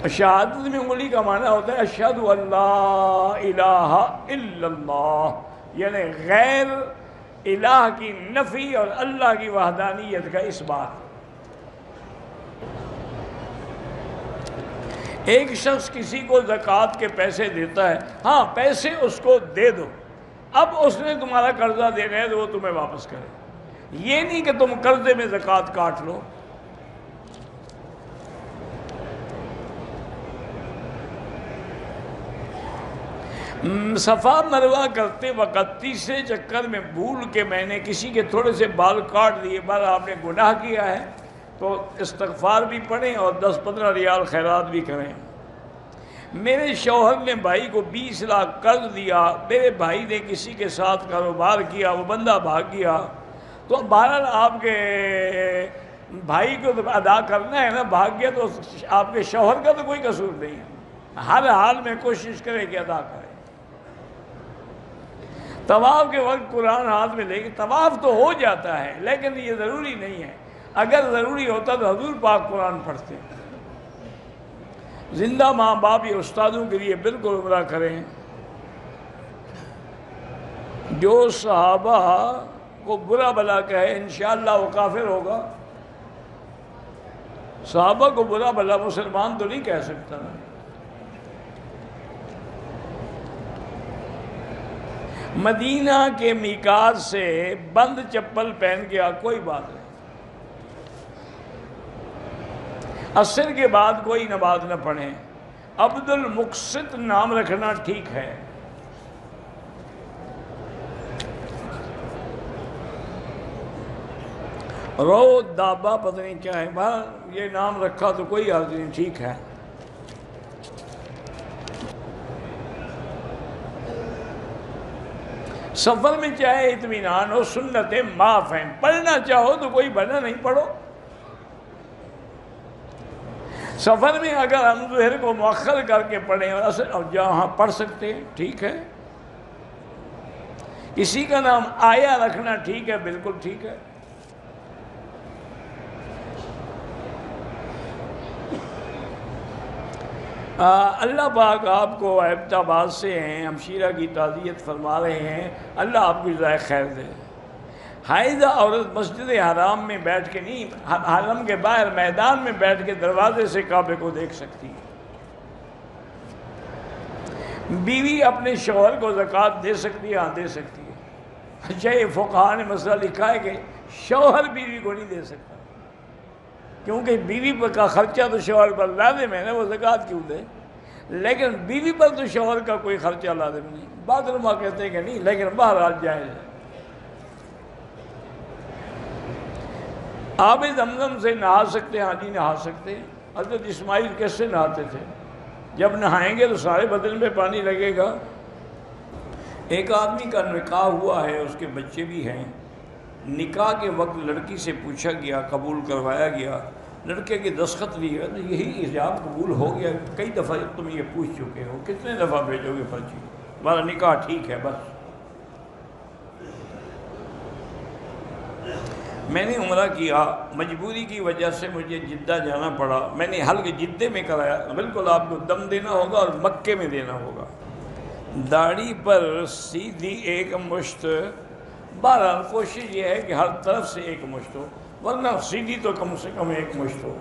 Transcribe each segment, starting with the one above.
شہادت میں انگلی کا معنی ہوتا ہے اشہد ان لا الہ الا اللہ، یعنی غیر الہ کی نفی اور اللہ کی وحدانیت کا اس بات۔ ایک شخص کسی کو زکوٰۃ کے پیسے دیتا ہے، ہاں پیسے اس کو دے دو، اب اس نے تمہارا قرضہ دینا ہے تو وہ تمہیں واپس کرے، یہ نہیں کہ تم قرضے میں زکوٰۃ کاٹ لو۔ صفا مروہ کرتے وقت تیسرے چکر میں بھول کے میں نے کسی کے تھوڑے سے بال کاٹ دیے، بار آپ نے گناہ کیا ہے تو استغفار بھی پڑھیں اور 10-15 ریال خیرات بھی کریں۔ میرے شوہر نے بھائی کو 20 لاکھ قرض دیا، میرے بھائی نے کسی کے ساتھ کاروبار کیا، وہ بندہ بھاگ گیا، تو بہرحال آپ کے بھائی کو تو ادا کرنا ہے نا، بھاگ گیا تو آپ کے شوہر کا تو کوئی قصور نہیں ہے، ہر حال میں کوشش کرے کہ ادا کرے۔ طواف کے وقت قرآن ہاتھ میں لے کے طواف تو ہو جاتا ہے، لیکن یہ ضروری نہیں ہے، اگر ضروری ہوتا تو حضور پاک قرآن پڑھتے۔ زندہ ماں باپ یا استادوں کے لیے بالکل عمرہ کریں۔ جو صحابہ کو برا بلا کہے انشاءاللہ وہ کافر ہوگا۔ صحابہ کو برا بلا مسلمان تو نہیں کہہ سکتا۔ مدینہ کے میقات سے بند چپل پہن گیا کوئی بات نہیں، عصر کے بعد کوئی نماز نہ پڑھیں، عبد المقسط نام رکھنا ٹھیک ہے۔ رو دابا پتہ نہیں کیا ہے، یہ نام رکھا تو کوئی حرج نہیں، ٹھیک ہے۔ سفر میں چاہے اطمینان ہو، سنتیں معاف ہیں، پڑھنا چاہو تو کوئی بنا نہیں، پڑھو۔ سفر میں اگر ہم ظہر کو مؤخر کر کے پڑھیں اور جہاں پڑھ سکتے ہیں ٹھیک ہے۔ کسی کا نام آیا رکھنا ٹھیک ہے، بالکل ٹھیک ہے۔ اللہ پاک آپ کو ایبٹ آباد سے ہیں، ہمشیرہ کی تعزیت فرما رہے ہیں، اللہ آپ کو جزائے خیر دے۔ حائضہ عورت مسجد حرام میں بیٹھ کے نہیں، حرم کے باہر میدان میں بیٹھ کے دروازے سے کعبے کو دیکھ سکتی ہے۔ بیوی اپنے شوہر کو زکوٰۃ دے سکتی ہے، ہاں دے سکتی ہے۔ اچھا یہ فقہاء نے مسئلہ لکھا ہے کہ شوہر بیوی کو نہیں دے سکتا، کیونکہ بیوی کا خرچہ تو شوہر پر لازم ہے نا، وہ زکوٰۃ کیوں دے؟ لیکن بیوی پر تو شوہر کا کوئی خرچہ لازم نہیں۔ بعض علماء کہتے ہیں کہ نہیں، لیکن بہرحال جائز ہے۔ آب زمزم سے نہا سکتے ہیں، ہاں جی نہا سکتے ہیں۔ حضرت اسماعیل کیسے نہاتے تھے؟ جب نہائیں گے تو سارے بدن میں پانی لگے گا۔ ایک آدمی کا نکاح ہوا ہے، اس کے بچے بھی ہیں، نکاح کے وقت لڑکی سے پوچھا گیا، قبول کروایا گیا، لڑکے کے دستخط لیے تو یہی ایجاب قبول ہو گیا۔ کئی دفعہ تم یہ پوچھ چکے ہو، کتنے دفعہ بھیجو گے پرچی؟ ہمارا نکاح ٹھیک ہے بس۔ میں نے عمرہ کیا، مجبوری کی وجہ سے مجھے جدہ جانا پڑا، میں نے حلق جدے میں کرایا۔ بالکل آپ کو دم دینا ہوگا اور مکے میں دینا ہوگا۔ داڑھی پر سیدھی ایک مشت، بہرحال کوشش یہ ہے کہ ہر طرف سے ایک مشت ہو، ورنہ سیدھی تو کم سے کم ایک مشت ہو۔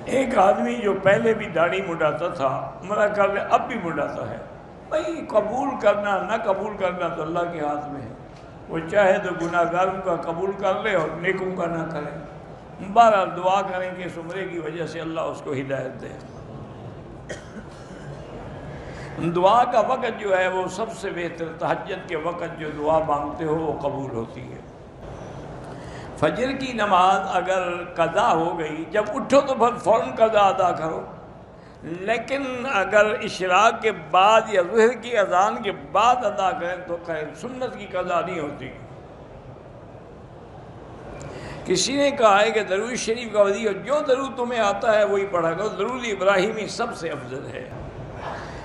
ایک آدمی جو پہلے بھی داڑھی مڈاتا تھا، عمرہ کر لے اب بھی مڈاتا ہے، بھائی قبول کرنا نہ قبول کرنا تو اللہ کے ہاتھ میں ہے، وہ چاہے تو گناہ گاروں کا قبول کر لے اور نیکوں کا نہ کرے۔ بہرحال دعا کریں کہ اس عمرے کی وجہ سے اللہ اس کو ہدایت دے۔ دعا کا وقت جو ہے وہ سب سے بہتر، تہجد کے وقت جو دعا مانگتے ہو وہ قبول ہوتی ہے۔ فجر کی نماز اگر قضا ہو گئی، جب اٹھو تو فوراً قضا ادا کرو، لیکن اگر اشراق کے بعد یا ظہر کی اذان کے بعد ادا کریں تو خیر، سنت کی قضا نہیں ہوتی۔ کسی نے کہا ہے کہ درود شریف کا وظیفہ جو درود تمہیں آتا ہے وہی پڑھا کرو، درود ابراہیمی سب سے افضل ہے۔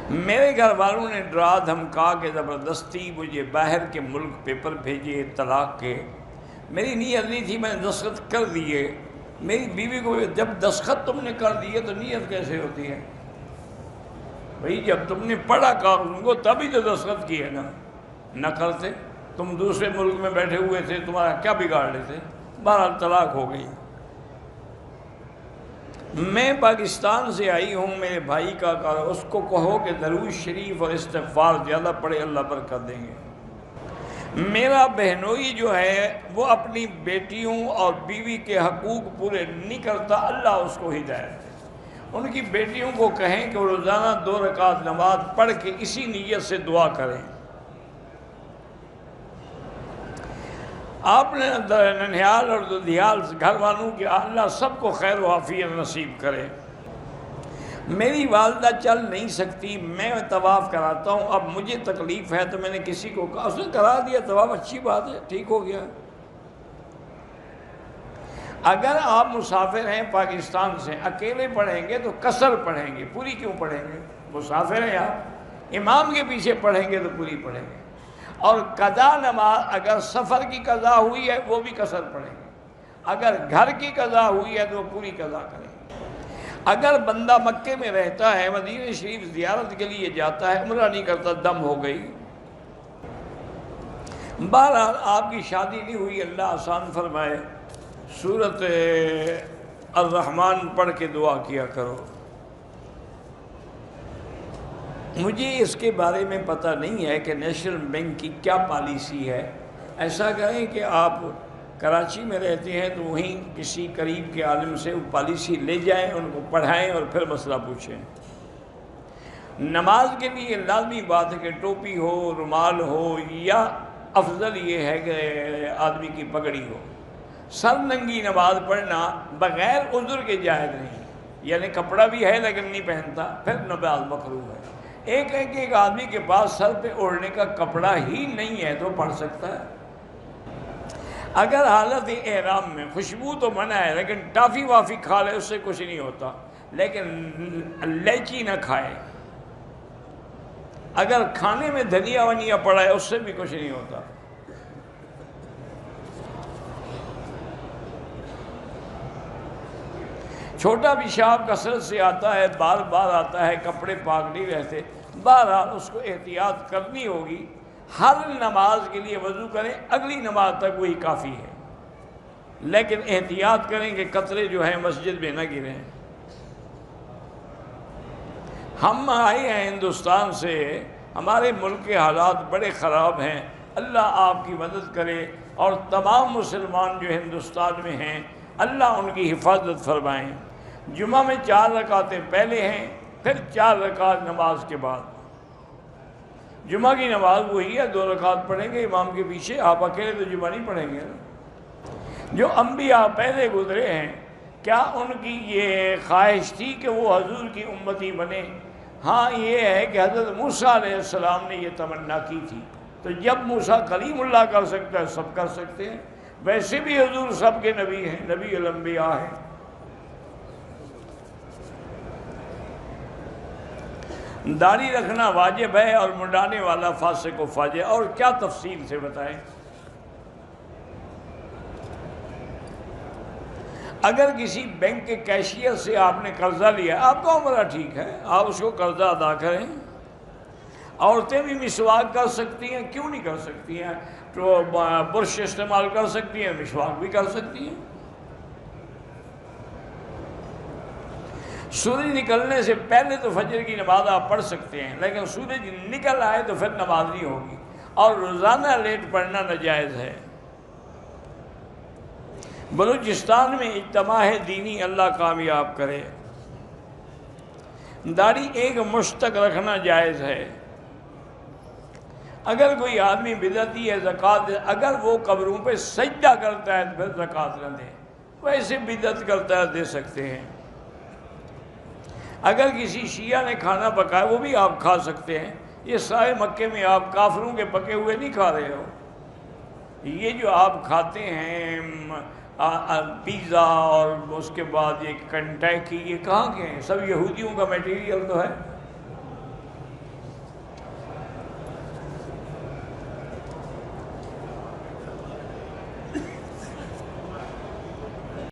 میرے گھر والوں نے ڈرا دھمکا کے زبردستی مجھے باہر کے ملک پیپر بھیجے طلاق کے، میری نیت نہیں تھی، میں نے دستخط کر دیے۔ میری بیوی کو جب دستخط تم نے کر دیے تو نیت کیسے ہوتی ہے بھئی؟ جب تم نے پڑھا قانون کو تبھی تو دستخط کیے نا، نہ کرتے تم دوسرے ملک میں بیٹھے ہوئے تھے، تمہارا کیا بگاڑ لیتے؟ بہرحال طلاق ہو گئی۔ میں پاکستان سے آئی ہوں، میرے بھائی کا کہا اس کو کہو کہ درود شریف اور استغفار زیادہ پڑھے، اللہ برکت دیں گے۔ میرا بہنوئی جو ہے وہ اپنی بیٹیوں اور بیوی کے حقوق پورے نہیں کرتا، اللہ اس کو ہدایت دے۔ ان کی بیٹیوں کو کہیں کہ وہ روزانہ 2 رکعت نماز پڑھ کے اسی نیت سے دعا کریں۔ آپ نے ننھیال اور دودھیال گھر والوں کے اللہ سب کو خیر و عافیت نصیب کرے۔ میری والدہ چل نہیں سکتی، میں طواف کراتا ہوں، اب مجھے تکلیف ہے تو میں نے کسی کو کہا، اس نے کرا دیا طواف، اچھی بات ہے، ٹھیک ہو گیا۔ اگر آپ مسافر ہیں پاکستان سے، اکیلے پڑھیں گے تو قصر پڑھیں گے، پوری کیوں پڑھیں گے؟ مسافر ہیں آپ، امام کے پیچھے پڑھیں گے تو پوری پڑھیں گے۔ اور قضا نماز اگر سفر کی قضا ہوئی ہے وہ بھی قصر پڑھیں گے، اگر گھر کی قضا ہوئی ہے تو پوری قضا کریں گے۔ اگر بندہ مکے میں رہتا ہے، مدینہ شریف زیارت کے لیے جاتا ہے، عمرہ نہیں کرتا، دم ہو گئی۔ بہرحال آپ کی شادی نہیں ہوئی، اللہ آسان فرمائے، سورۃ الرحمن پڑھ کے دعا کیا کرو۔ مجھے اس کے بارے میں پتہ نہیں ہے کہ نیشنل بینک کی کیا پالیسی ہے۔ ایسا کریں کہ آپ کراچی میں رہتے ہیں تو وہیں کسی قریب کے عالم سے وہ پالیسی لے جائیں، ان کو پڑھائیں اور پھر مسئلہ پوچھیں۔ نماز کے لیے لازمی بات ہے کہ ٹوپی ہو، رومال ہو، یا افضل یہ ہے کہ آدمی کی پگڑی ہو۔ سر ننگی نماز پڑھنا بغیر عذر کے جائز نہیں، یعنی کپڑا بھی ہے لیکن نہیں پہنتا، پھر نماز مکروہ ہے۔ ایک ہے کہ ایک آدمی کے پاس سر پہ اوڑھنے کا کپڑا ہی نہیں ہے تو پڑھ سکتا ہے۔ اگر حالت احرام میں خوشبو تو منع ہے، لیکن ٹافی وافی کھا لے اس سے کچھ نہیں ہوتا، لیکن لیچی نہ کھائے۔ اگر کھانے میں دھنیا ونیا پڑا ہے اس سے بھی کچھ نہیں ہوتا۔ چھوٹا پیشاب کثرت سے آتا ہے، بار بار آتا ہے، کپڑے پاک نہیں رہتے، بہرحال اس کو احتیاط کرنی ہوگی۔ ہر نماز کے لیے وضو کریں، اگلی نماز تک وہی کافی ہے، لیکن احتیاط کریں کہ قطرے جو ہیں مسجد میں نہ گریں۔ ہم آئے ہیں ہندوستان سے، ہمارے ملک کے حالات بڑے خراب ہیں، اللہ آپ کی مدد کرے، اور تمام مسلمان جو ہندوستان میں ہیں اللہ ان کی حفاظت فرمائیں۔ جمعہ میں 4 رکعتیں پہلے ہیں، پھر 4 رکعت نماز کے بعد۔ جمعہ کی نماز وہی ہے، 2 رکعت پڑھیں گے امام کے پیچھے، آپ اکیلے تو جمعہ نہیں پڑھیں گے نا۔ جو انبیاء پہلے گزرے ہیں، کیا ان کی یہ خواہش تھی کہ وہ حضور کی امتی بنے؟ ہاں یہ ہے کہ حضرت موسیٰ علیہ السلام نے یہ تمنا کی تھی، تو جب موسیٰ کلیم اللہ کر سکتا ہے سب کر سکتے ہیں۔ ویسے بھی حضور سب کے نبی ہیں، نبی الانبیاء ہیں۔ داڑھی رکھنا واجب ہے اور منڈانے والا فاسق و فاجر، اور کیا تفصیل سے بتائیں۔ اگر کسی بینک کے کیشیئر سے آپ نے قرضہ لیا، آپ کا عمرہ ٹھیک ہے، آپ اس کو قرضہ ادا کریں۔ عورتیں بھی مسواک کر سکتی ہیں، کیوں نہیں کر سکتی ہیں؟ تو برش استعمال کر سکتی ہیں، مسواک بھی کر سکتی ہیں۔ سورج نکلنے سے پہلے تو فجر کی نماز آپ پڑھ سکتے ہیں، لیکن سورج نکل آئے تو پھر نماز نہیں ہوگی، اور روزانہ لیٹ پڑھنا ناجائز ہے۔ بلوچستان میں اجتماع ہے دینی، اللہ کامیاب کرے۔ داڑھی ایک مشت تک رکھنا جائز ہے۔ اگر کوئی آدمی بدعتی ہے زکوٰۃ دے، اگر وہ قبروں پہ سجدہ کرتا ہے تو پھر زکوٰۃ نہ دے، ویسے بدعت کرتا ہے دے سکتے ہیں۔ اگر کسی شیعہ نے کھانا پکایا وہ بھی آپ کھا سکتے ہیں۔ یہ سارے مکے میں آپ کافروں کے پکے ہوئے نہیں کھا رہے ہو۔ یہ جو آپ کھاتے ہیں پیزا اور اس کے بعد یہ کنٹیکی، یہ کہاں کے ہیں؟ سب یہودیوں کا میٹیریل تو ہے۔